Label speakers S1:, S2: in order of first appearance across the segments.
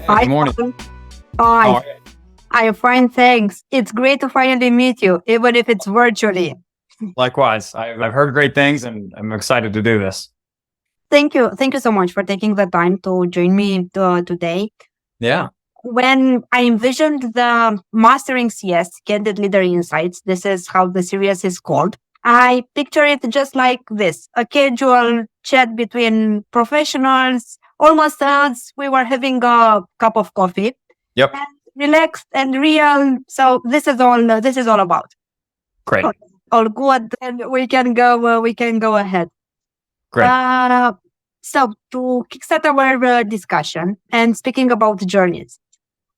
S1: Hi,
S2: Good morning.
S1: Paul.
S2: How
S1: Hi,
S2: are you?
S1: I'm fine, thanks. It's great to finally meet you, even if it's virtually.
S2: Likewise. I've heard great things and I'm excited to do this.
S1: Thank you. Thank you so much for taking the time to join me today.
S2: Yeah.
S1: When I envisioned the Mastering CS, Candid Leader Insights, this is how the series is called. I picture it just like this, a casual chat between professionals, almost as we were having a cup of coffee,
S2: Yep.
S1: and relaxed and real. So this is all about.
S2: Great.
S1: All good, and we can go ahead.
S2: Great.
S1: Uh, so to kickstart our discussion and speaking about journeys,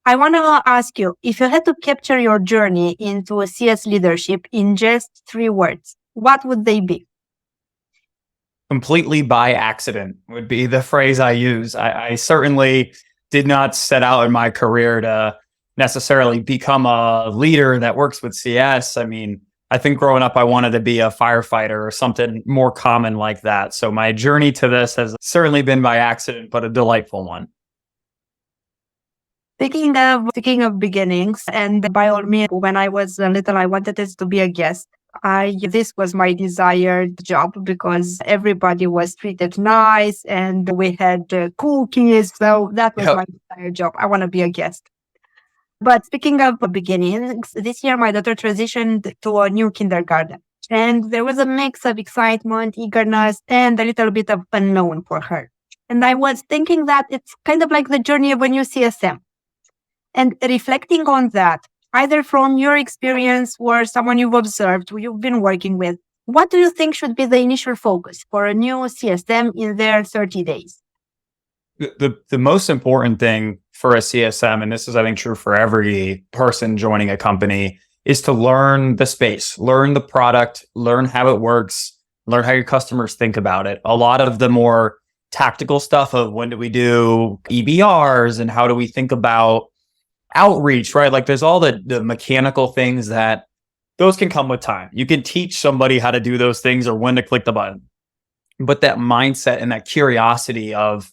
S1: I want to ask you if you had to capture your journey into a CS leadership in just 3 words, what would they be?
S2: Completely by accident would be the phrase I use. I certainly did not set out in my career to necessarily become a leader that works with CS. I mean, I think growing up, I wanted to be a firefighter or something more common like that. So my journey to this has certainly been by accident, but a delightful one.
S1: Speaking of beginnings, and by all means, when I was little, I wanted this to be a guest. I This was my desired job because everybody was treated nice and we had cookies. So that was
S2: Yep.
S1: my desired job. I want to be a guest. But speaking of beginnings, this year my daughter transitioned to a new kindergarten. And there was a mix of excitement, eagerness, and a little bit of unknown for her. And I was thinking that it's kind of like the journey of a new CSM. And reflecting on that, either from your experience or someone you've observed, who you've been working with, what do you think should be the initial focus for a new CSM in their 30 days?
S2: The most important thing for a CSM, and this is, I think, true for every person joining a company, is to learn the space, learn the product, learn how it works, learn how your customers think about it. A lot of the more tactical stuff of when do we do EBRs and how do we think about outreach, right? Like there's all the mechanical things that those can come with time. You can teach somebody how to do those things or when to click the button. But that mindset and that curiosity of,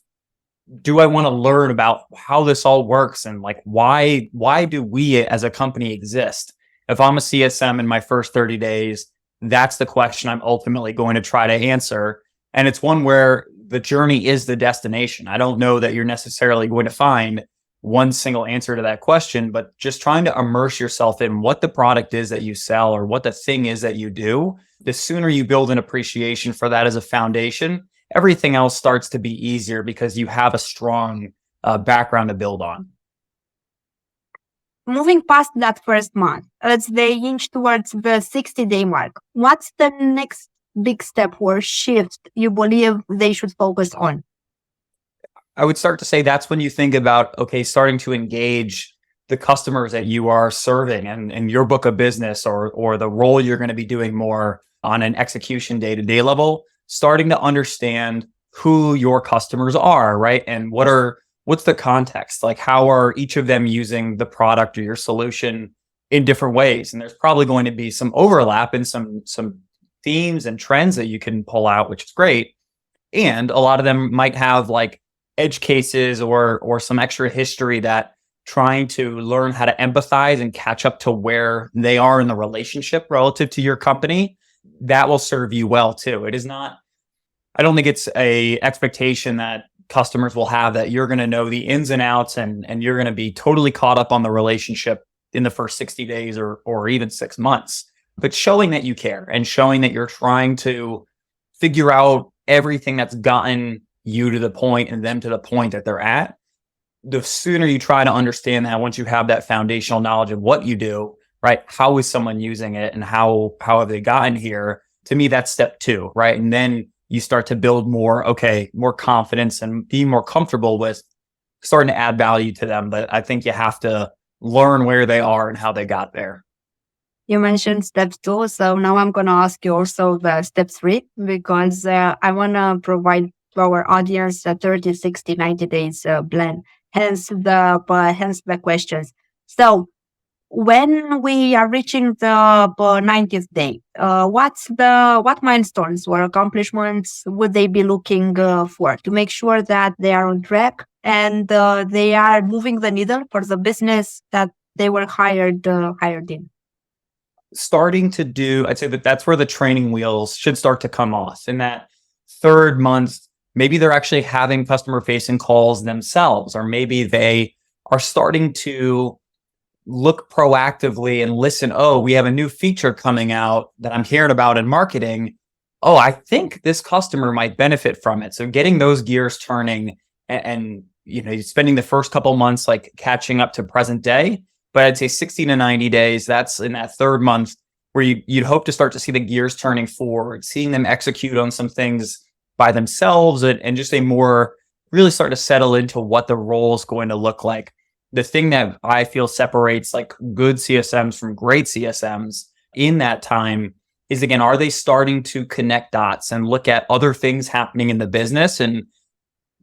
S2: do I want to learn about how this all works and like why do we as a company exist? If I'm a CSM in my first 30 days, that's the question I'm ultimately going to try to answer. And it's one where the journey is the destination. I don't know that you're necessarily going to find one single answer to that question, but just trying to immerse yourself in what the product is that you sell or what the thing is that you do. The sooner you build an appreciation for that as a foundation, everything else starts to be easier because you have a strong background to build on.
S1: Moving past that first month, let's say inch towards the 60-day mark. What's the next big step or shift you believe they should focus on?
S2: I would start to say that's when you think about, okay, starting to engage the customers that you are serving and your book of business or the role you're going to be doing more on an execution day-to-day level, starting to understand who your customers are, right? And what's the context? Like how are each of them using the product or your solution in different ways? And there's probably going to be some overlap in some themes and trends that you can pull out, which is great. And a lot of them might have like edge cases or some extra history that trying to learn how to empathize and catch up to where they are in the relationship relative to your company, that will serve you well too. It is not, I don't think it's a expectation that customers will have that you're going to know the ins and outs and you're going to be totally caught up on the relationship in the first 60 days or even 6 months, but showing that you care and showing that you're trying to figure out everything that's gotten you to the point and them to the point that they're at. The sooner you try to understand that, once you have that foundational knowledge of what you do, right? How is someone using it and how have they gotten here? To me, that's step 2, right? And then you start to build more confidence and be more comfortable with starting to add value to them. But I think you have to learn where they are and how they got there.
S1: You mentioned step 2, so now I'm going to ask you also the step 3 because I want to provide to our audience a 30, 60, 90 days blend. Hence the questions. So when we are reaching the 90th day, what milestones or accomplishments would they be looking for to make sure that they are on track and they are moving the needle for the business that they were hired in.
S2: Starting to do, I'd say that's where the training wheels should start to come off. In that third month, maybe they're actually having customer facing calls themselves, or maybe they are starting to look proactively and listen. Oh, we have a new feature coming out that I'm hearing about in marketing. Oh, I think this customer might benefit from it. So getting those gears turning and spending the first couple months like catching up to present day. But I'd say 60 to 90 days, that's in that third month where you'd hope to start to see the gears turning forward, seeing them execute on some things by themselves and just really start to settle into what the role is going to look like. The thing that I feel separates like good CSMs from great CSMs in that time is, again, are they starting to connect dots and look at other things happening in the business and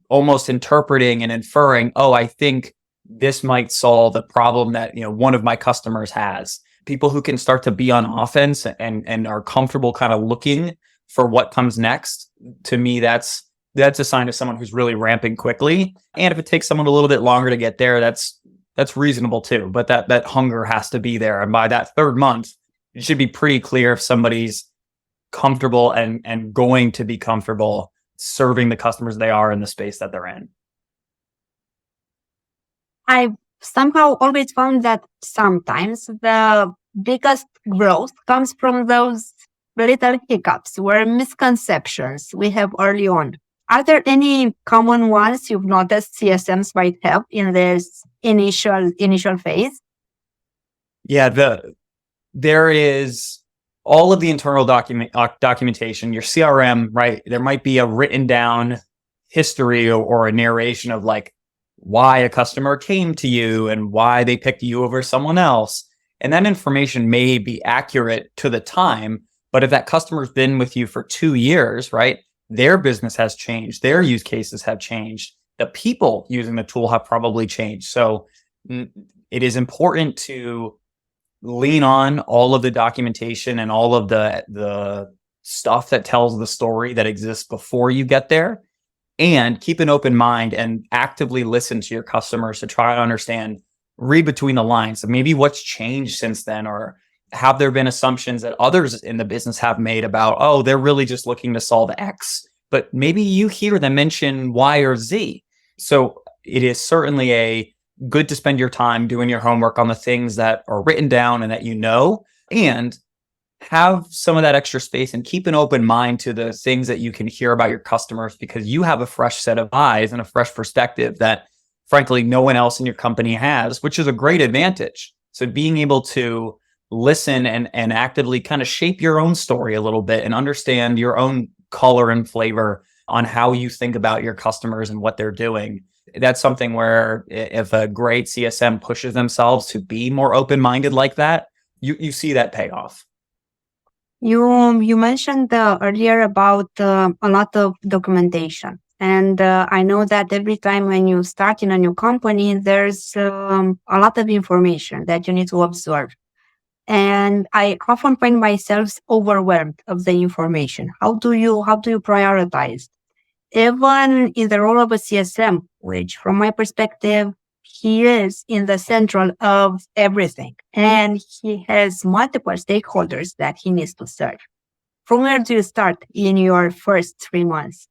S2: almost interpreting and inferring, oh, I think this might solve the problem that one of my customers has. People who can start to be on offense and are comfortable kind of looking for what comes next. To me, that's a sign of someone who's really ramping quickly. And if it takes someone a little bit longer to get there, that's reasonable too. But that hunger has to be there. And by that third month, it should be pretty clear if somebody's comfortable and going to be comfortable serving the customers they are in the space that they're in.
S1: I somehow always found that sometimes the biggest growth comes from those little hiccups or misconceptions we have early on. Are there any common ones you've noticed CSMs might have in this initial phase?
S2: Yeah, there is all of the internal documentation, your CRM, right? There might be a written down history or a narration of like why a customer came to you and why they picked you over someone else. And that information may be accurate to the time, but if that customer's been with you for 2 years, right? Their business has changed. Their use cases have changed. The people using the tool have probably changed. So it is important to lean on all of the documentation and all of the stuff that tells the story that exists before you get there, and keep an open mind and actively listen to your customers to try to understand, read between the lines. So maybe what's changed since then, or have there been assumptions that others in the business have made about, oh, they're really just looking to solve X, but maybe you hear them mention Y or Z. So it is certainly good to spend your time doing your homework on the things that are written down and that and have some of that extra space and keep an open mind to the things that you can hear about your customers, because you have a fresh set of eyes and a fresh perspective that frankly no one else in your company has, which is a great advantage. So being able to listen and actively kind of shape your own story a little bit and understand your own color and flavor on how you think about your customers and what they're doing. That's something where if a great CSM pushes themselves to be more open-minded like that, you see that payoff.
S1: You mentioned earlier about a lot of documentation. And I know that every time when you start in a new company, there's a lot of information that you need to absorb. And I often find myself overwhelmed of the information. How do you prioritize? Even in the role of a CSM, which from my perspective, he is in the central of everything. And he has multiple stakeholders that he needs to serve. From where do you start in your first 3 months?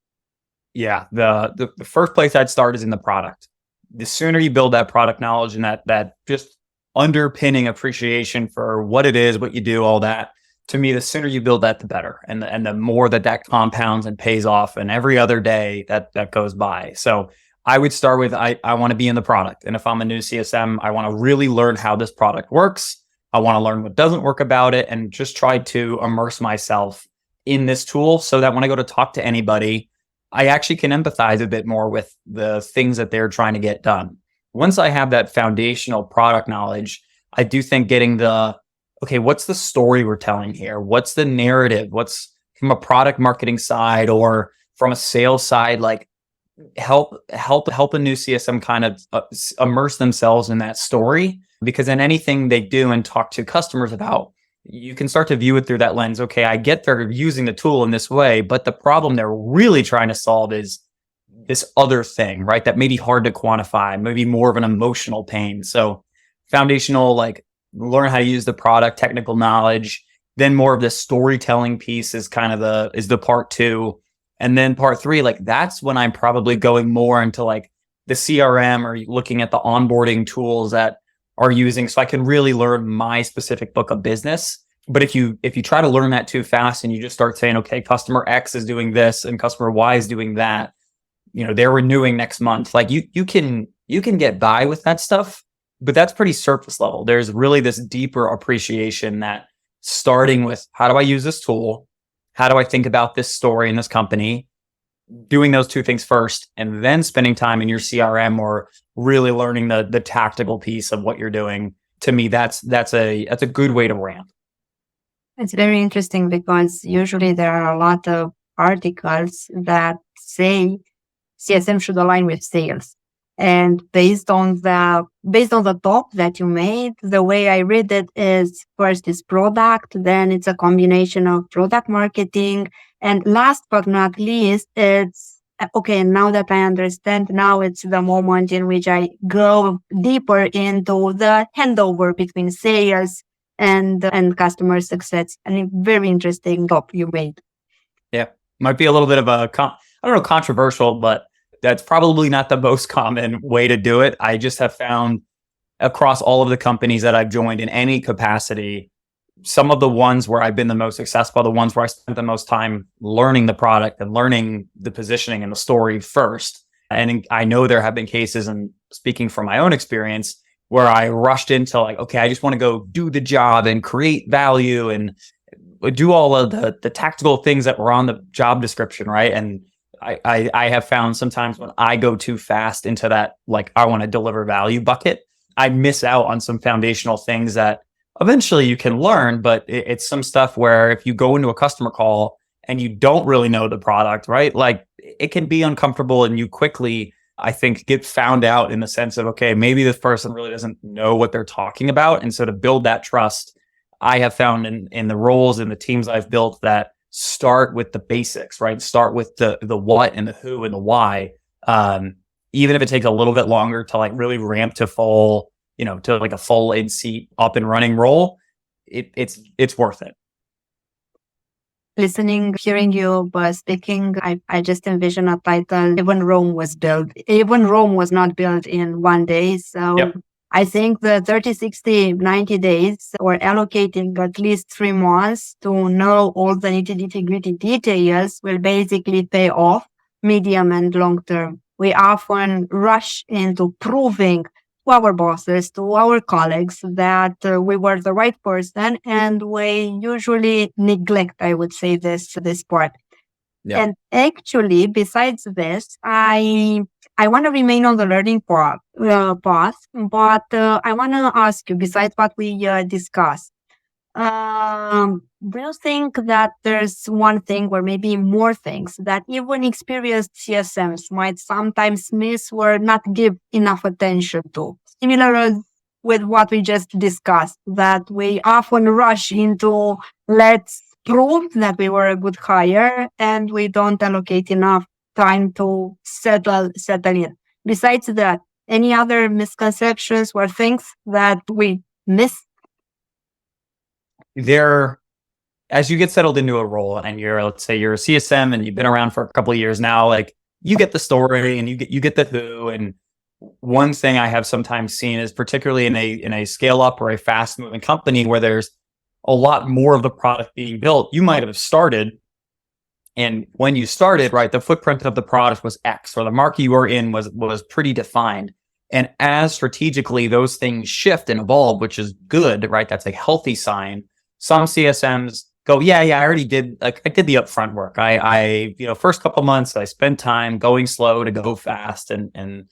S2: Yeah, the first place I'd start is in the product. The sooner you build that product knowledge and that just underpinning appreciation for what it is, what you do, all that, to me, the sooner you build that, the better. And the more that compounds and pays off, and every other day that goes by. So I would start with, I want to be in the product. And if I'm a new CSM, I want to really learn how this product works. I want to learn what doesn't work about it and just try to immerse myself in this tool so that when I go to talk to anybody, I actually can empathize a bit more with the things that they're trying to get done. Once I have that foundational product knowledge, I do think getting okay, what's the story we're telling here? What's the narrative? What's from a product marketing side or from a sales side, like help a new CSM kind of immerse themselves in that story, because then anything they do and talk to customers about, you can start to view it through that lens. Okay, I get they're using the tool in this way, but the problem they're really trying to solve is this other thing, right? That may be hard to quantify, maybe more of an emotional pain. So foundational, like learn how to use the product, technical knowledge, then more of the storytelling piece is kind of the part two. And then part three, like that's when I'm probably going more into like the CRM or looking at the onboarding tools that are using so I can really learn my specific book of business. But if you try to learn that too fast and you just start saying, okay, customer X is doing this and customer Y is doing that, they're renewing next month. Like you can get by with that stuff, but that's pretty surface level. There's really this deeper appreciation that starting with how do I use this tool? How do I think about this story in this company? Doing those two things first, and then spending time in your CRM or really learning the tactical piece of what you're doing. To me, that's a good way to ramp.
S1: It's very interesting because usually there are a lot of articles that say CSM should align with sales. And based on the talk that you made, the way I read it is first is product, then it's a combination of product marketing, and last but not least, it's okay. Now that I understand, now it's the moment in which I go deeper into the handover between sales and customer success. And a very interesting talk you made.
S2: Yeah, might be a little bit of I don't know, controversial, but that's probably not the most common way to do it. I just have found across all of the companies that I've joined in any capacity, some of the ones where I've been the most successful, the ones where I spent the most time learning the product and learning the positioning and the story first. And I know there have been cases, and speaking from my own experience, where I rushed into like, okay, I just want to go do the job and create value and do all of the tactical things that were on the job description, right? And I have found sometimes when I go too fast into that, like I want to deliver value bucket, I miss out on some foundational things that eventually you can learn, but it's some stuff where if you go into a customer call and you don't really know the product, right? Like it can be uncomfortable and you quickly, I think, get found out in the sense of, okay, maybe this person really doesn't know what they're talking about. And so to build that trust, I have found in the roles and the teams I've built that start with the basics, right? Start with the what and the who and the why. Even if it takes a little bit longer to like really ramp to full, to like a full in seat up and running role, it's worth it.
S1: Listening, hearing you speaking, I just envision a title, Even Rome Was Built. Even Rome was not built in one day. So yep. I think the 30, 60, 90 days or allocating at least 3 months to know all the nitty-gritty details will basically pay off medium and long term. We often rush into proving to our bosses, to our colleagues that we were the right person, and we usually neglect, I would say, this part. Yeah. And actually, besides this, I want to remain on the learning path, but I want to ask you, besides what we discussed, do you think that there's one thing or maybe more things that even experienced CSMs might sometimes miss or not give enough attention to? Similar with what we just discussed, that we often rush into let's prove that we were a good hire and we don't allocate enough time to settle in. Besides that, any other misconceptions or things that we miss?
S2: As you get settled into a role and let's say you're a CSM and you've been around for a couple of years now, like you get the story and you get the who. And one thing I have sometimes seen is particularly in a scale up or a fast moving company where there's a lot more of the product being built, you might have started. And when you started, right, the footprint of the product was X, or the market you were in was pretty defined. And as strategically those things shift and evolve, which is good, right? That's a healthy sign. Some CSMs go, yeah, I already did. Like I did the upfront work. I first couple months I spent time going slow to go fast, and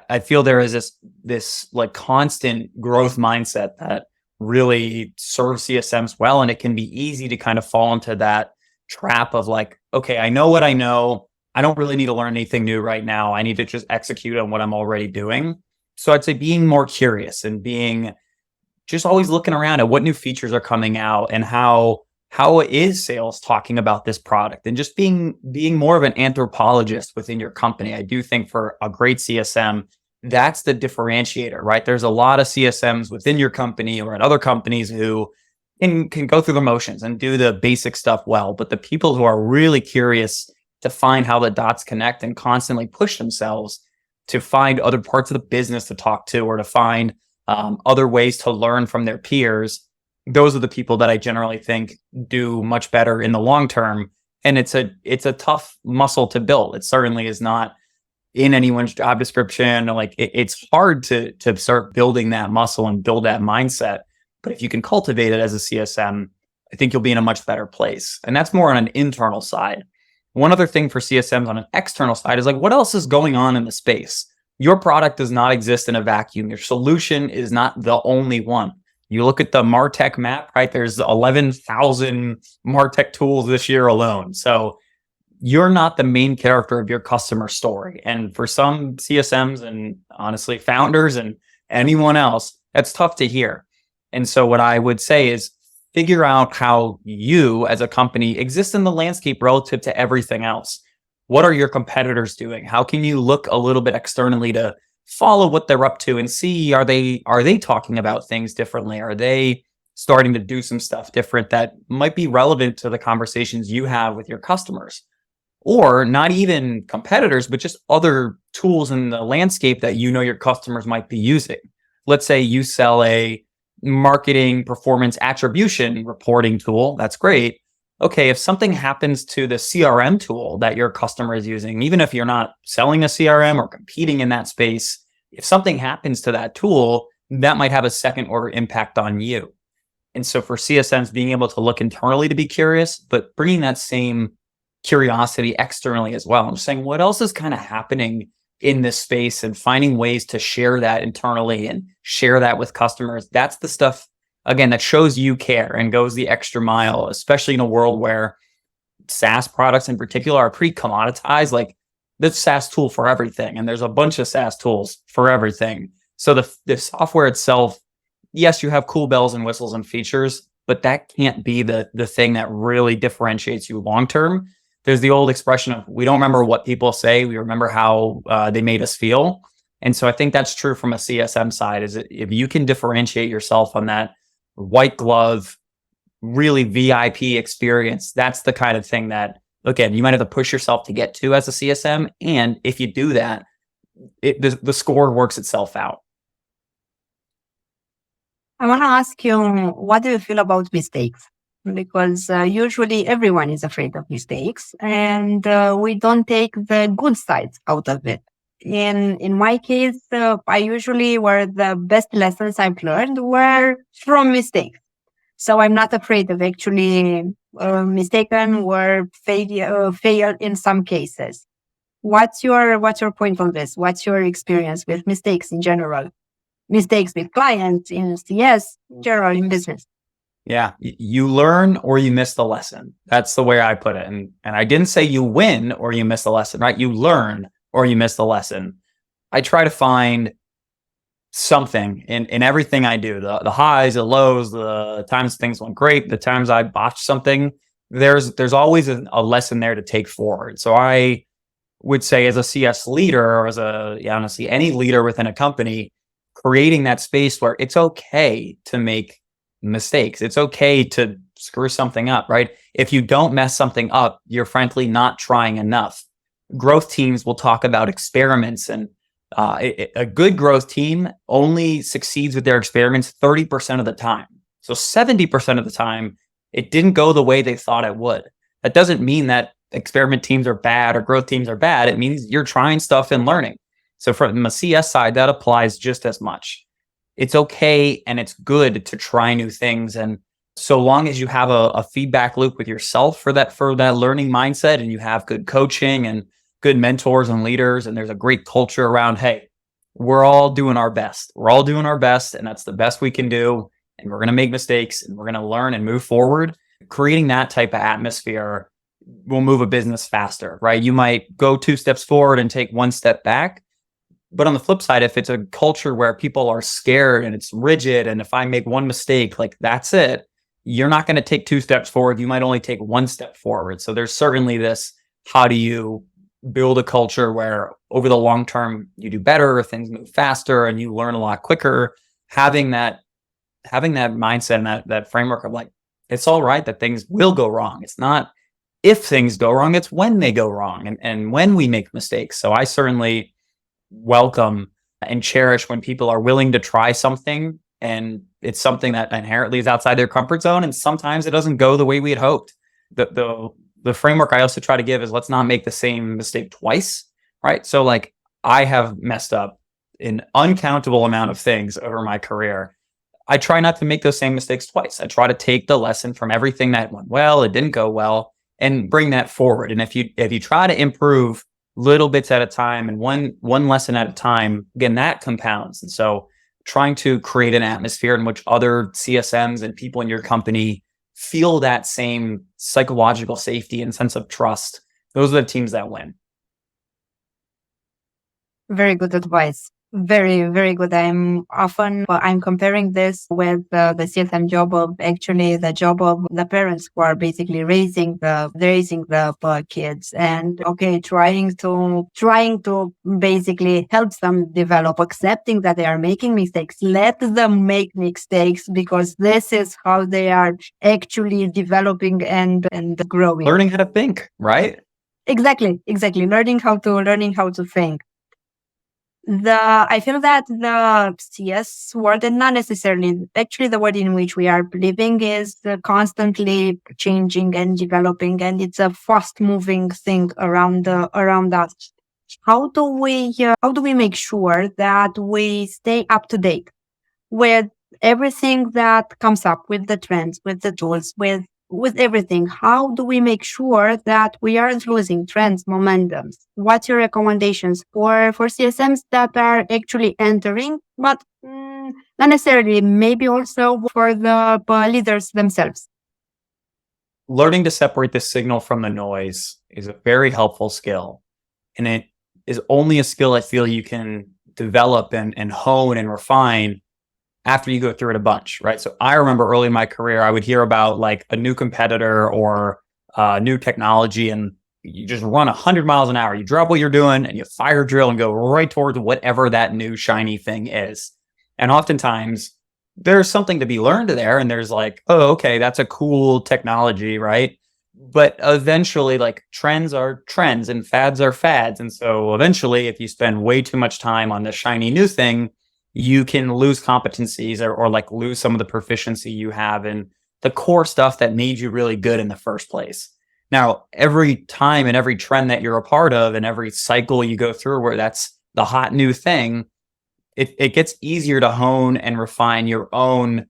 S2: I feel there is this like constant growth mindset that really serves CSMs well, and it can be easy to kind of fall into that trap of like, okay, I know what I know. I don't really need to learn anything new right now. I need to just execute on what I'm already doing. So I'd say being more curious and being just always looking around at what new features are coming out and how how is sales talking about this product, and just being more of an anthropologist within your company. I do think for a great CSM, that's the differentiator, right? There's a lot of CSMs within your company or at other companies who can go through the motions and do the basic stuff well. But the people who are really curious to find how the dots connect and constantly push themselves to find other parts of the business to talk to, or to find other ways to learn from their peers, those are the people that I generally think do much better in the long term. And it's a tough muscle to build. It certainly is not in anyone's job description. Like it's hard to start building that muscle and build that mindset. But if you can cultivate it as a CSM, I think you'll be in a much better place. And that's more on an internal side. One other thing for CSMs on an external side is like, what else is going on in the space? Your product does not exist in a vacuum. Your solution is not the only one. You look at the MarTech map, right? There's 11,000 MarTech tools this year alone. So you're not the main character of your customer story. And for some CSMs and honestly founders and anyone else, that's tough to hear. And so what I would say is figure out how you as a company exist in the landscape relative to everything else. What are your competitors doing? How can you look a little bit externally to follow what they're up to and see, are they talking about things differently? Are they starting to do some stuff different that might be relevant to the conversations you have with your customers? Or not even competitors, but just other tools in the landscape that you know your customers might be using. Let's say you sell a marketing performance attribution reporting tool. That's great. Okay, if something happens to the CRM tool that your customer is using, even if you're not selling a CRM or competing in that space, if something happens to that tool, that might have a second order impact on you. And so for CSMs, being able to look internally to be curious, but bringing that same curiosity externally as well. I'm just saying, what else is kind of happening in this space, and finding ways to share that internally and share that with customers. That's the stuff, again, that shows you care and goes the extra mile, especially in a world where SaaS products in particular are pretty commoditized. Like this SaaS tool for everything, and there's a bunch of SaaS tools for everything. So the software itself, yes, you have cool bells and whistles and features, but that can't be the thing that really differentiates you long term. There's the old expression of, we don't remember what people say, we remember how they made us feel. And so I think that's true from a CSM side, is if you can differentiate yourself on that white glove, really VIP experience, that's the kind of thing that, again, you might have to push yourself to get to as a CSM. And if you do that, the score works itself out.
S1: I want to ask you, what do you feel about mistakes? Because usually everyone is afraid of mistakes, and we don't take the good sides out of it. In my case, I usually were the best lessons I've learned were from mistakes. So I'm not afraid of actually mistaken or fail in some cases. What's your point on this? What's your experience with mistakes in general? Mistakes with clients in CS, general in business.
S2: Yeah, you learn or you miss the lesson. That's the way I put it. And I didn't say you win or you miss the lesson, right? You learn or you miss the lesson. I try to find something in everything I do, the highs, the lows, the times things went great, the times I botched something. There's always a lesson there to take forward. So I would say, as a CS leader, or as honestly, any leader within a company, creating that space where it's okay to make mistakes. It's okay to screw something up, right? If you don't mess something up, you're frankly not trying enough. Growth teams will talk about experiments, and a good growth team only succeeds with their experiments 30% of the time. So 70% of the time, it didn't go the way they thought it would. That doesn't mean that experiment teams are bad or growth teams are bad. It means you're trying stuff and learning. So from a CS side, that applies just as much. It's okay and it's good to try new things. And so long as you have a feedback loop with yourself for that learning mindset, and you have good coaching and good mentors and leaders, and there's a great culture around, hey, we're all doing our best. We're all doing our best, and that's the best we can do. And we're going to make mistakes, and we're going to learn and move forward. Creating that type of atmosphere will move a business faster, right? You might go 2 steps forward and take 1 step back. But on the flip side, if it's a culture where people are scared and it's rigid, and if I make one mistake, like that's it, you're not going to take 2 steps forward. You might only take 1 step forward. So there's certainly this, how do you build a culture where over the long term you do better, things move faster, and you learn a lot quicker. Having that mindset and that framework of like, it's all right that things will go wrong. It's not if things go wrong, it's when they go wrong and when we make mistakes. So I certainly welcome and cherish when people are willing to try something and it's something that inherently is outside their comfort zone. And sometimes it doesn't go the way we had hoped. The framework I also try to give is, let's not make the same mistake twice, right? So like, I have messed up an uncountable amount of things over my career. I try not to make those same mistakes twice. I try to take the lesson from everything that went well, it didn't go well, and bring that forward. And if you try to improve little bits at a time and one lesson at a time, again, that compounds. And so trying to create an atmosphere in which other CSMs and people in your company feel that same psychological safety and sense of trust, those are the teams that win.
S1: Very good advice. Very, very good. I'm comparing this with the CSM job of actually the job of the parents who are basically raising the kids, and trying to basically help them develop, accepting that they are making mistakes. Let them make mistakes, because this is how they are actually developing and growing.
S2: Learning how to think, right?
S1: Exactly. Learning how to think. I feel that the CS world, and not necessarily, actually the world in which we are living, is constantly changing and developing, and it's a fast moving thing around us. How do we make sure that we stay up to date with everything that comes up, with the trends, with the tools, with everything? How do we make sure that we aren't losing trends, momentums? What's your recommendations for CSMs that are actually entering, but not necessarily, maybe also for the leaders themselves?
S2: Learning to separate the signal from the noise is a very helpful skill. And it is only a skill I feel you can develop and hone and refine after you go through it a bunch, right? So I remember early in my career, I would hear about like a new competitor or new technology, and you just run 100 miles an hour. You drop what you're doing and you fire drill and go right towards whatever that new shiny thing is. And oftentimes there's something to be learned there. And there's like, oh, okay, that's a cool technology, right? But eventually, like, trends are trends and fads are fads. And so eventually, if you spend way too much time on the shiny new thing, you can lose competencies or like lose some of the proficiency you have in the core stuff that made you really good in the first place. Now, every time and every trend that you're a part of and every cycle you go through where that's the hot new thing, it gets easier to hone and refine your own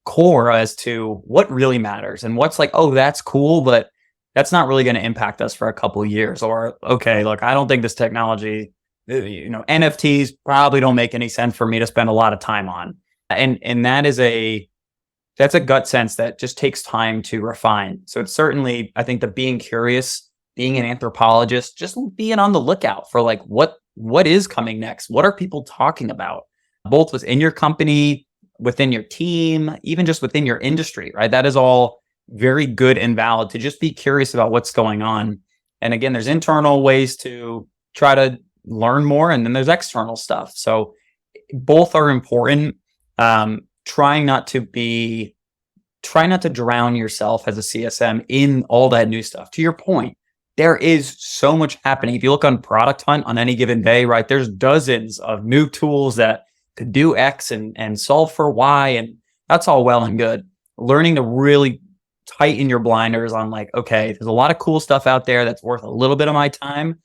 S2: core as to what really matters and what's like, oh, that's cool, but that's not really going to impact us for a couple of years. Or, okay, look, I don't think this technology, NFTs probably don't make any sense for me to spend a lot of time on. And that's a gut sense that just takes time to refine. So it's certainly, I think, the being curious, being an anthropologist, just being on the lookout for like, what is coming next? What are people talking about? Both within your company, within your team, even just within your industry, right? That is all very good and valid to just be curious about what's going on. And again, there's internal ways to try to learn more, and then there's external stuff. So both are important. Trying not to drown yourself as a CSM in all that new stuff. To your point, there is so much happening. If you look on Product Hunt on any given day, right, there's dozens of new tools that could do X and solve for Y, and that's all well and good. Learning to really tighten your blinders on like, okay, there's a lot of cool stuff out there that's worth a little bit of my time.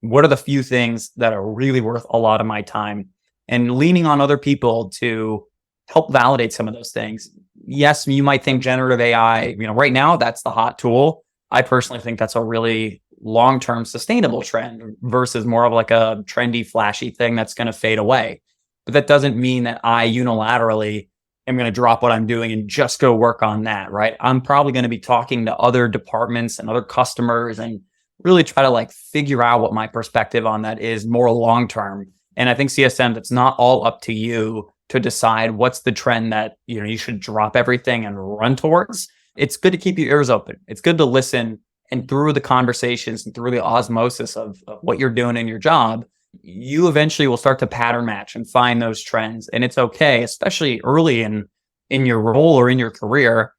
S2: What are the few things that are really worth a lot of my time? And leaning on other people to help validate some of those things. Yes, you might think generative AI, right now that's the hot tool. I personally think that's a really long-term sustainable trend versus more of like a trendy, flashy thing that's going to fade away. But that doesn't mean that I unilaterally am going to drop what I'm doing and just go work on that, right? I'm probably going to be talking to other departments and other customers and really try to like figure out what my perspective on that is more long-term. And I think CSM, it's not all up to you to decide what's the trend that, you should drop everything and run towards. It's good to keep your ears open. It's good to listen, and through the conversations and through the osmosis of what you're doing in your job, you eventually will start to pattern match and find those trends. And it's okay, especially early in your role or in your career,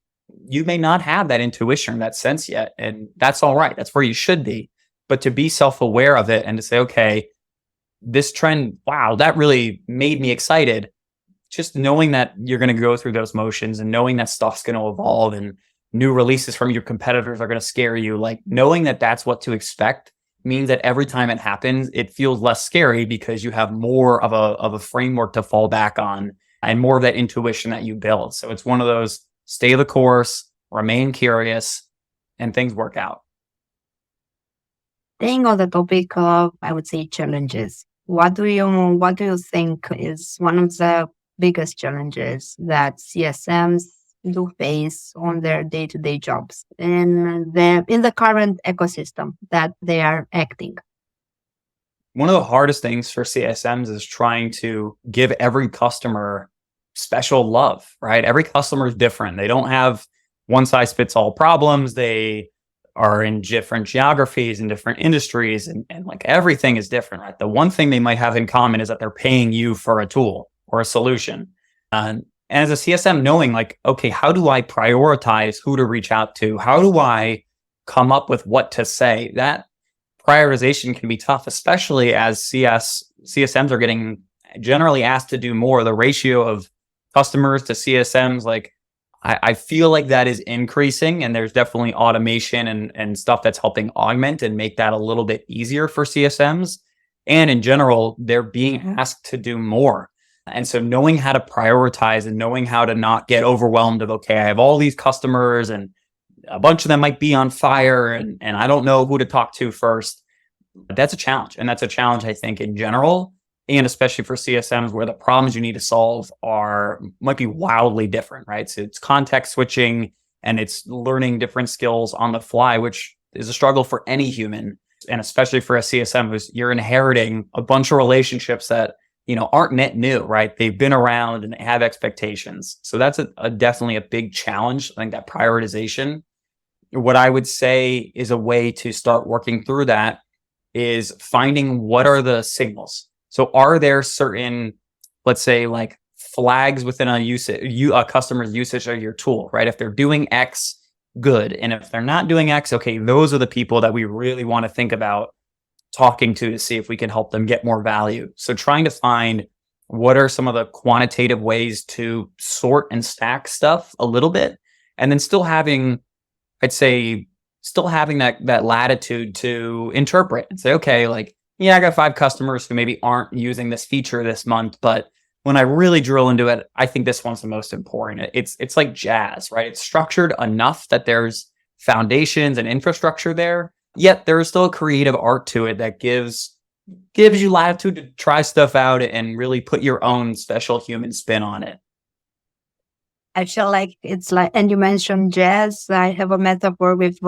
S2: you may not have that intuition, that sense yet. And that's all right. That's where you should be. But to be self-aware of it and to say, okay, this trend, wow, that really made me excited. Just knowing that you're going to go through those motions and knowing that stuff's going to evolve and new releases from your competitors are going to scare you. Like knowing that that's what to expect means that every time it happens, it feels less scary because you have more of a framework to fall back on and more of that intuition that you build. So it's one of those stay the course, remain curious, and things work out.
S1: Staying on the topic of, I would say, challenges, what do you think is one of the biggest challenges that CSMs do face on their day-to-day jobs in the current ecosystem that they are acting?
S2: One of the hardest things for CSMs is trying to give every customer special love, right? Every customer is different. They don't have one size fits all problems. They are in different geographies and different industries, and like everything is different, right? The one thing they might have in common is that they're paying you for a tool or a solution. And as a CSM, knowing like, okay, how do I prioritize who to reach out to? How do I come up with what to say? That prioritization can be tough, especially as CSMs are getting generally asked to do more. The ratio of customers to CSMs, like I feel like that is increasing, and there's definitely automation and stuff that's helping augment and make that a little bit easier for CSMs. And in general, they're being asked to do more. And so knowing how to prioritize and knowing how to not get overwhelmed of, okay, I have all these customers and a bunch of them might be on fire and I don't know who to talk to first. That's a challenge. And that's a challenge, I think, in general, and especially for CSMs where the problems you need to solve might be wildly different, right? So it's context switching and it's learning different skills on the fly, which is a struggle for any human. And especially for a CSM who's you're inheriting a bunch of relationships that aren't net new, right? They've been around and they have expectations. So that's definitely a big challenge. I think that prioritization, what I would say is a way to start working through that is finding what are the signals. So are there certain, let's say like flags within a customer's usage of your tool, right? If they're doing X, good. And if they're not doing X, okay, those are the people that we really want to think about talking to see if we can help them get more value. So trying to find what are some of the quantitative ways to sort and stack stuff a little bit, and then still having, I'd say, that latitude to interpret and say, okay, like, yeah, I got 5 customers who maybe aren't using this feature this month, but when I really drill into it, I think this one's the most important. It's like jazz, right? It's structured enough that there's foundations and infrastructure there, yet there is still a creative art to it that gives you latitude to try stuff out and really put your own special human spin on it.
S1: I feel like it's like, and you mentioned jazz. I have a metaphor with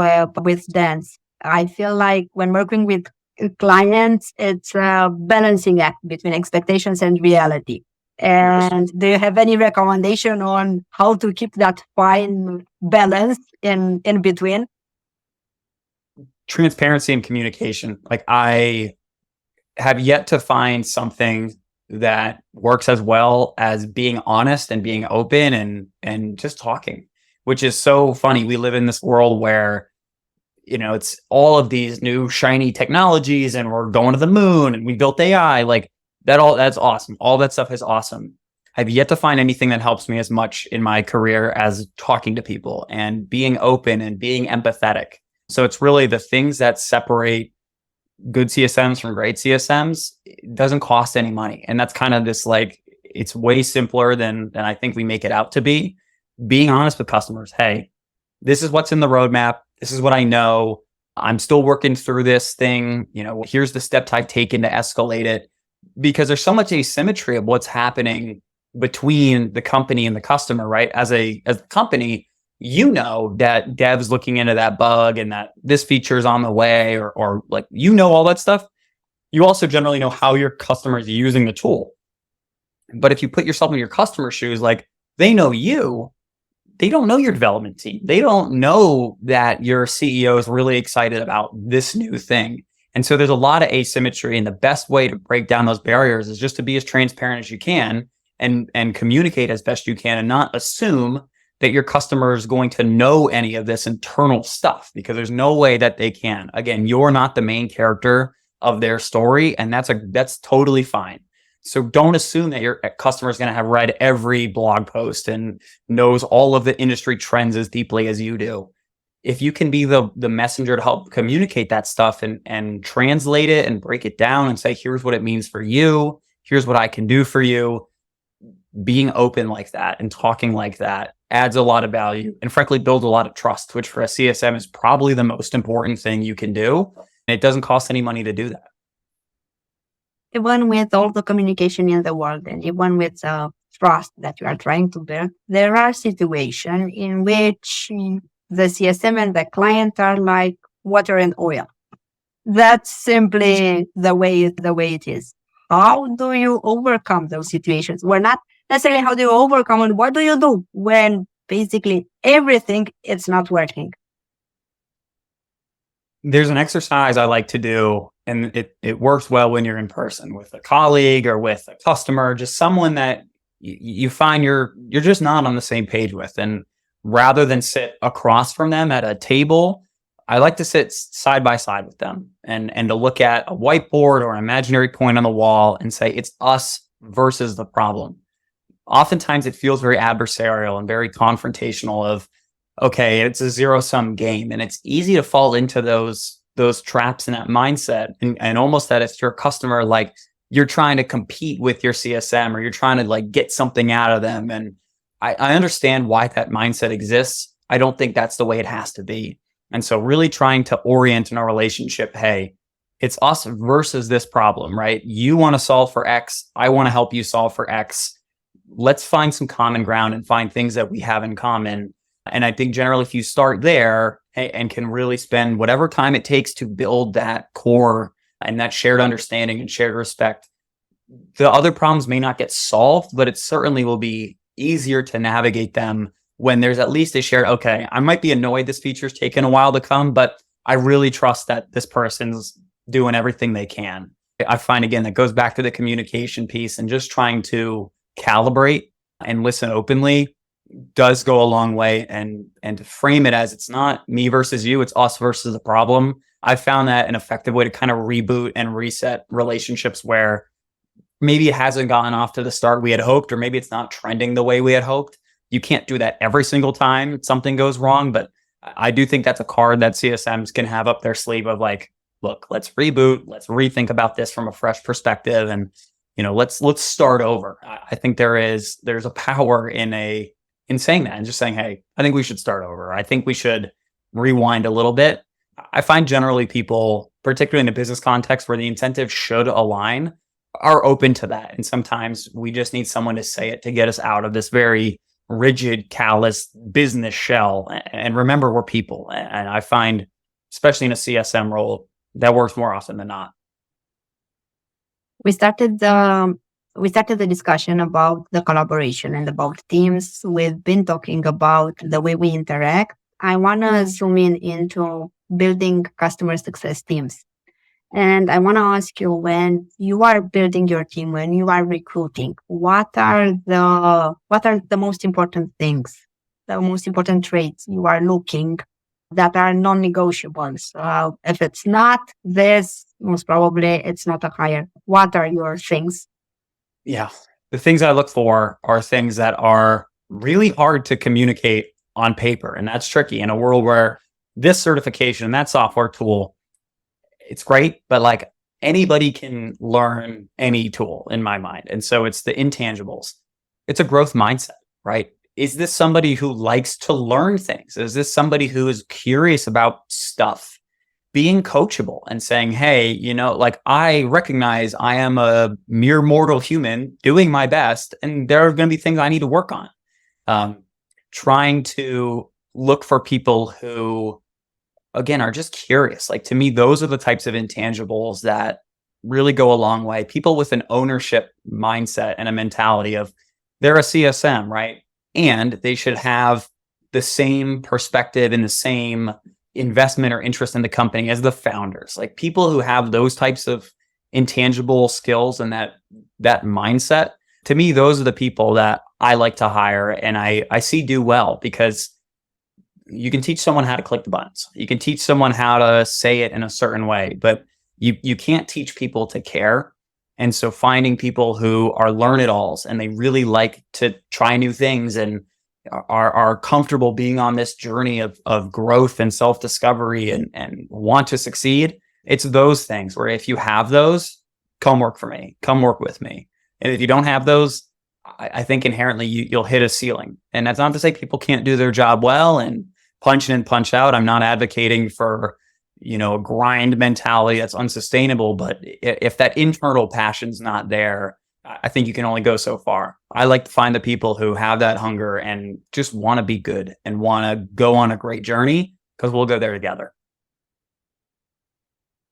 S1: dance. I feel like when working with clients, it's a balancing act between expectations and reality. And do you have any recommendation on how to keep that fine balance in between?
S2: Transparency and communication. Like I have yet to find something that works as well as being honest and being open and just talking, which is so funny. We live in this world where, it's all of these new shiny technologies and we're going to the moon and we built AI, like that's awesome. All that stuff is awesome. I've yet to find anything that helps me as much in my career as talking to people and being open and being empathetic. So it's really the things that separate good CSMs from great CSMs. It doesn't cost any money. And that's kind of this, like, it's way simpler than I think we make it out to be. Being honest with customers. Hey, this is what's in the roadmap. This is what I know. I'm still working through this thing. Here's the steps I've taken to escalate it, because there's so much asymmetry of what's happening between the company and the customer, right? As a company, that dev's looking into that bug and that this feature is on the way, or all that stuff. You also generally know how your customer is using the tool. But if you put yourself in your customer's shoes, like they know you, they don't know your development team. They don't know that your CEO is really excited about this new thing. And so there's a lot of asymmetry. And the best way to break down those barriers is just to be as transparent as you can and communicate as best you can and not assume that your customer is going to know any of this internal stuff, because there's no way that they can. Again, you're not the main character of their story, and that's totally fine. So don't assume that your customer is going to have read every blog post and knows all of the industry trends as deeply as you do. If you can be the messenger to help communicate that stuff and translate it and break it down and say, here's what it means for you, here's what I can do for you, being open like that and talking like that adds a lot of value and frankly builds a lot of trust, which for a CSM is probably the most important thing you can do. And it doesn't cost any money to do that.
S1: Even with all the communication in the world and even with trust that you are trying to build, there are situations in which the CSM and the client are like water and oil. That's simply the way it is. How do you overcome those situations? Well, not necessarily how do you overcome it. What do you do when basically everything is not working?
S2: There's an exercise I like to do, and it works well when you're in person with a colleague or with a customer, just someone that you find you're just not on the same page with. And rather than sit across from them at a table, I like to sit side by side with them and to look at a whiteboard or an imaginary point on the wall and say, it's us versus the problem. Oftentimes it feels very adversarial and very confrontational of, okay, it's a zero-sum game. And it's easy to fall into those traps and that mindset. And almost that if you're a customer, like you're trying to compete with your CSM or you're trying to like get something out of them. And I understand why that mindset exists. I don't think that's the way it has to be. And so really trying to orient in a relationship, hey, it's us versus this problem, right? You want to solve for X. I want to help you solve for X. Let's find some common ground and find things that we have in common. And I think generally if you start there and can really spend whatever time it takes to build that core and that shared understanding and shared respect, the other problems may not get solved, but it certainly will be easier to navigate them when there's at least a shared, okay, I might be annoyed this feature's taken a while to come, but I really trust that this person's doing everything they can. I find, again, that goes back to the communication piece and just trying to calibrate and listen openly does go a long way. And to frame it as it's not me versus you, it's us versus the problem. I found that an effective way to kind of reboot and reset relationships where maybe it hasn't gotten off to the start we had hoped, or maybe it's not trending the way we had hoped. You can't do that every single time something goes wrong, but I do think that's a card that CSMs can have up their sleeve of like, look, let's reboot, let's rethink about this from a fresh perspective, and let's start over. I think there's a power in saying that and just saying, hey, I think we should start over. I think we should rewind a little bit. I find generally people, particularly in a business context where the incentives should align, are open to that. And sometimes we just need someone to say it to get us out of this very rigid, callous business shell. And remember, we're people. And I find, especially in a CSM role, that works more often than not.
S1: We started the discussion about the collaboration and about teams. We've been talking about the way we interact. I want to zoom into building customer success teams. And I want to ask you, when you are building your team, when you are recruiting, what are the most important things, the most important traits you are looking that are non-negotiables? If it's not this, most probably it's not a hire. What are your things?
S2: Yeah. The things I look for are things that are really hard to communicate on paper. And that's tricky in a world where this certification, that software tool, it's great, but like anybody can learn any tool in my mind. And so it's the intangibles. It's a growth mindset, right? Is this somebody who likes to learn things? Is this somebody who is curious about stuff? Being coachable and saying, hey, like I recognize I am a mere mortal human doing my best, and there are going to be things I need to work on. Trying to look for people who, again, are just curious. Like to me, those are the types of intangibles that really go a long way. People with an ownership mindset and a mentality of they're a CSM, right? And they should have the same perspective and the same investment or interest in the company as the founders. Like people who have those types of intangible skills and that mindset, to me, those are the people that I like to hire and I see do well, because you can teach someone how to click the buttons. You can teach someone how to say it in a certain way, but you can't teach people to care. And so finding people who are learn-it-alls and they really like to try new things and are comfortable being on this journey of growth and self-discovery and want to succeed. It's those things where if you have those, come work for me, come work with me. And if you don't have those, I think inherently you'll hit a ceiling. And that's not to say people can't do their job well and punch in and punch out. I'm not advocating for, a grind mentality that's unsustainable. But if that internal passion's not there, I think you can only go so far. I like to find the people who have that hunger and just want to be good and want to go on a great journey, because we'll go there together.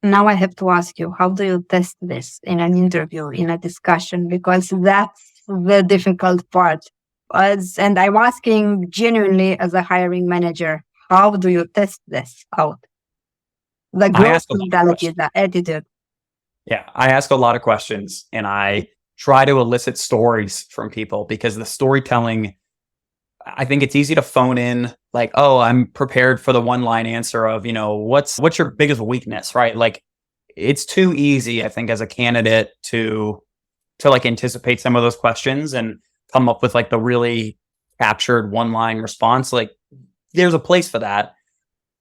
S1: Now I have to ask you, how do you test this in an interview, in a discussion? Because that's the difficult part. And I'm asking genuinely as a hiring manager, how do you test this out? The growth mentality, the attitude.
S2: Yeah, I ask a lot of questions and I try to elicit stories from people, because the storytelling, I think it's easy to phone in like, oh, I'm prepared for the one line answer of, what's your biggest weakness, right? Like it's too easy, I think, as a candidate to like anticipate some of those questions and come up with like the really captured one line response. Like there's a place for that.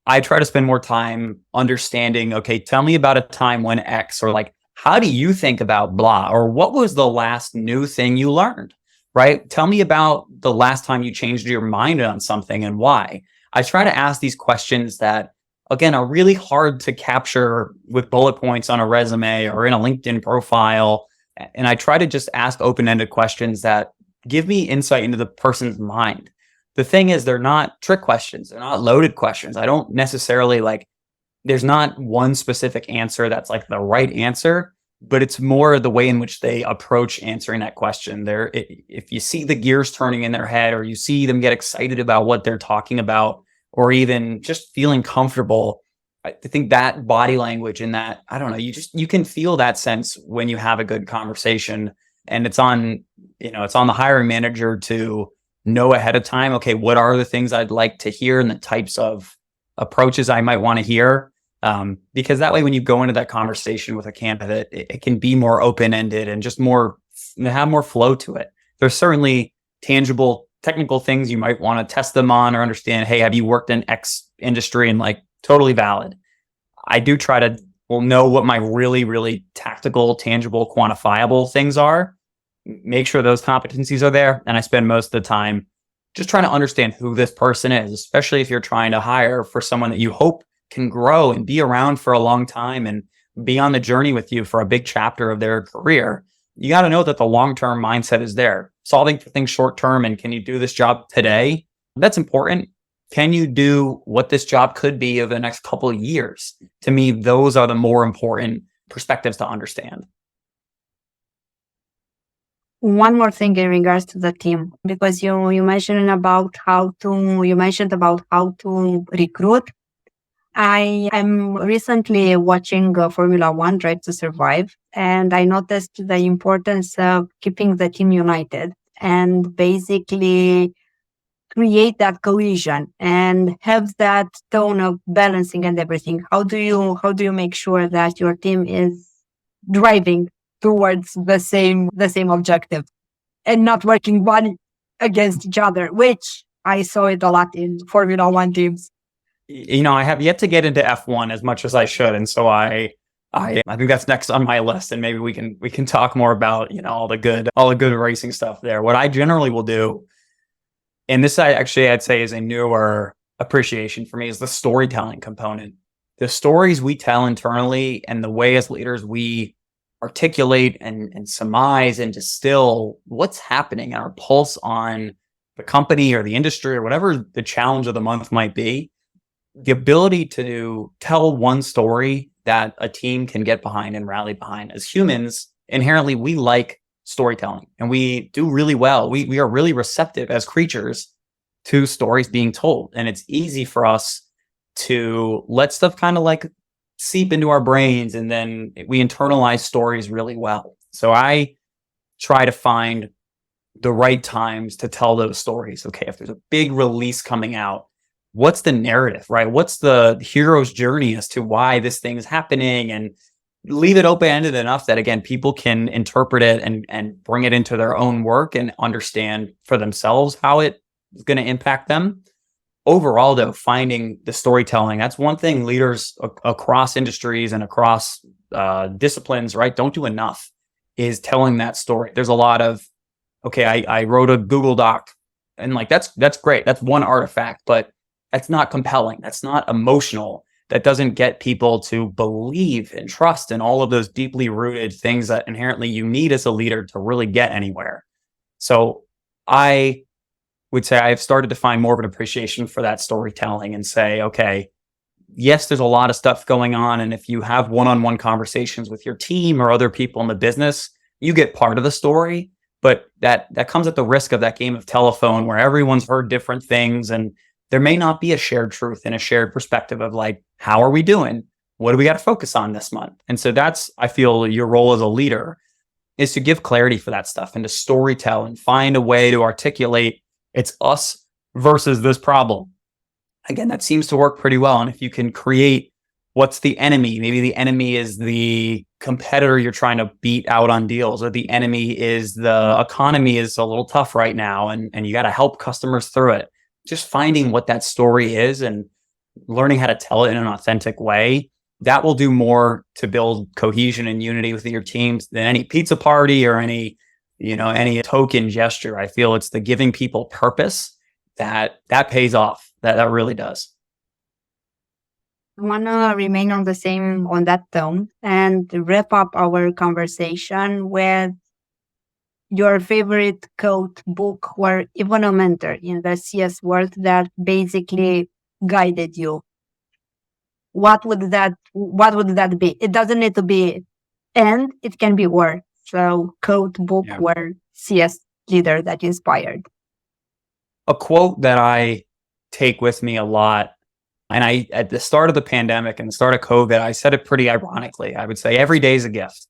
S2: I try to spend more time understanding, okay, tell me about a time when X, or like, how do you think about blah? Or what was the last new thing you learned, right? Tell me about the last time you changed your mind on something and why. I try to ask these questions that, again, are really hard to capture with bullet points on a resume or in a LinkedIn profile. And I try to just ask open-ended questions that give me insight into the person's mind. The thing is, they're not trick questions. They're not loaded questions. I don't necessarily there's not one specific answer that's like the right answer, but it's more the way in which they approach answering that question. If you see the gears turning in their head, or you see them get excited about what they're talking about, or even just feeling comfortable, I think that body language and that, I don't know, you can feel that sense when you have a good conversation. And it's on the hiring manager to know ahead of time, okay, what are the things I'd like to hear and the types of approaches I might want to hear. Because that way, when you go into that conversation with a candidate, it can be more open-ended and just have more flow to it. There's certainly tangible technical things you might want to test them on or understand. Hey, have you worked in X industry? And totally valid. I do try to know what my really, really tactical, tangible, quantifiable things are. Make sure those competencies are there. And I spend most of the time just trying to understand who this person is, especially if you're trying to hire for someone that you hope can grow and be around for a long time and be on the journey with you for a big chapter of their career. You got to know that the long-term mindset is there. Solving for things short-term, and can you do this job today? That's important. Can you do what this job could be over the next couple of years? To me, those are the more important perspectives to understand.
S1: One more thing in regards to the team, because you mentioned about how to recruit. I am recently watching Formula One Drive to Survive, and I noticed the importance of keeping the team united and basically create that cohesion and have that tone of balancing and everything. How do you make sure that your team is driving towards the same objective and not working one against each other, which I saw it a lot in Formula One teams?
S2: I have yet to get into F1 as much as I should, and so I think that's next on my list, and maybe we can talk more about all the good racing stuff there. What I generally will do, and this I'd say is a newer appreciation for me, is the storytelling component. The stories we tell internally and the way as leaders we articulate and surmise and distill what's happening and our pulse on the company or the industry or whatever the challenge of the month might be. The ability to tell one story that a team can get behind and rally behind. As humans, inherently, we like storytelling and we do really well. We are really receptive as creatures to stories being told. And it's easy for us to let stuff kind of like seep into our brains, and then we internalize stories really well. So I try to find the right times to tell those stories. Okay, if there's a big release coming out, what's the narrative, right? What's the hero's journey as to why this thing is happening? And leave it open-ended enough that, again, people can interpret it and bring it into their own work and understand for themselves how it is going to impact them. Overall, though, finding the storytelling, that's one thing leaders across industries and across disciplines, right, don't do enough, is telling that story. There's a lot of, okay, I wrote a Google Doc, and like, that's great. That's one artifact, but that's not compelling. That's not emotional. That doesn't get people to believe and trust in all of those deeply rooted things that inherently you need as a leader to really get anywhere. So I would say I've started to find more of an appreciation for that storytelling and say, okay, yes, there's a lot of stuff going on. And if you have one-on-one conversations with your team or other people in the business, you get part of the story, but that comes at the risk of that game of telephone where everyone's heard different things. And there may not be a shared truth and a shared perspective of like, how are we doing? What do we got to focus on this month? And so that's, I feel, your role as a leader is to give clarity for that stuff and to storytell and find a way to articulate it's us versus this problem. Again, that seems to work pretty well. And if you can create what's the enemy, maybe the enemy is the competitor you're trying to beat out on deals, or the enemy is the economy is a little tough right now and you got to help customers through it. Just finding what that story is and learning how to tell it in an authentic way, that will do more to build cohesion and unity within your teams than any pizza party or any token gesture. I feel it's the giving people purpose that pays off. That really does.
S1: I want to remain on that tone and wrap up our conversation with your favorite quote, book, or even a mentor in the CS world that basically guided you. What would that be? It doesn't need to be and, it can be or. So quote, book, or CS leader that inspired.
S2: A quote that I take with me a lot, and I, at the start of the pandemic and the start of COVID, I said it pretty ironically. I would say every day is a gift.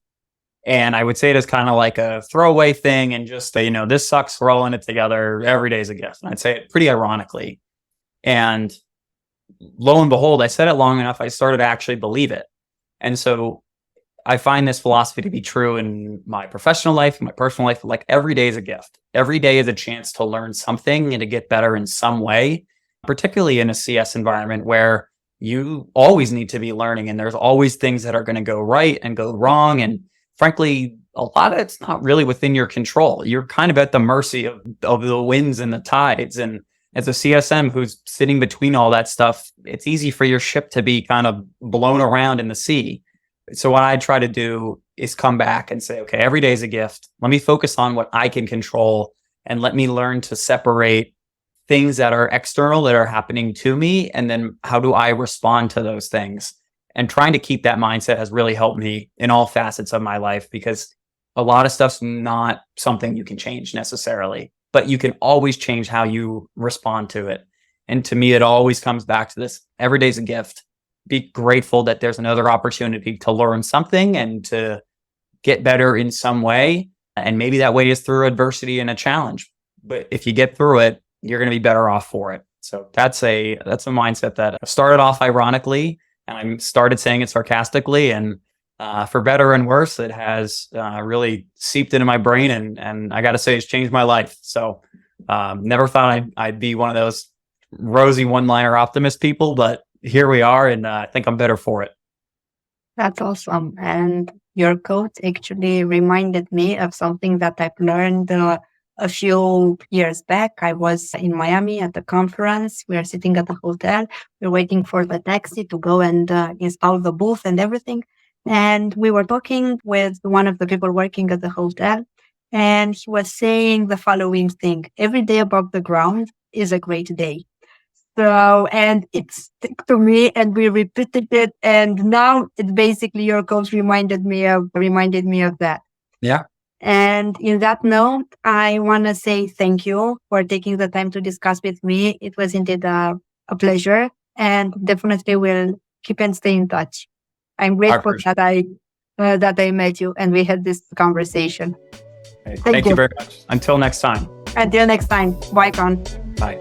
S2: And I would say it as kind of like a throwaway thing and just, this sucks, rolling it together. Every day is a gift. And I'd say it pretty ironically. And lo and behold, I said it long enough, I started to actually believe it. And so I find this philosophy to be true in my professional life, in my personal life. Like, every day is a gift. Every day is a chance to learn something and to get better in some way, particularly in a CS environment where you always need to be learning and there's always things that are going to go right and go wrong. And frankly, a lot of it's not really within your control. You're kind of at the mercy of the winds and the tides. And as a CSM who's sitting between all that stuff, it's easy for your ship to be kind of blown around in the sea. So what I try to do is come back and say, okay, every day is a gift. Let me focus on what I can control and let me learn to separate things that are external that are happening to me. And then how do I respond to those things? And trying to keep that mindset has really helped me in all facets of my life, because a lot of stuff's not something you can change necessarily, but you can always change how you respond to it. And to me, it always comes back to this: every day's a gift. Be grateful that there's another opportunity to learn something and to get better in some way. And maybe that way is through adversity and a challenge. But if you get through it, you're going to be better off for it. So that's a mindset that started off ironically, and I started saying it sarcastically, and for better and worse, it has really seeped into my brain, and I got to say, it's changed my life. So never thought I'd be one of those rosy one-liner optimist people, but here we are, and I think I'm better for it.
S1: That's awesome. And your quote actually reminded me of something that I've learned a few years back. I was in Miami at the conference. We are sitting at the hotel. We're waiting for the taxi to go and install the booth and everything. And we were talking with one of the people working at the hotel. And he was saying the following thing: every day above the ground is a great day. So, and it stuck to me and we repeated it. And now it basically your coach reminded me of that.
S2: Yeah.
S1: And in that note, I want to say thank you for taking the time to discuss with me. It was indeed a pleasure, and definitely will keep and stay in touch. I'm grateful that I met you and we had this conversation.
S2: Thank you very much. Until next time.
S1: Until next time. Bye, Con.
S2: Bye.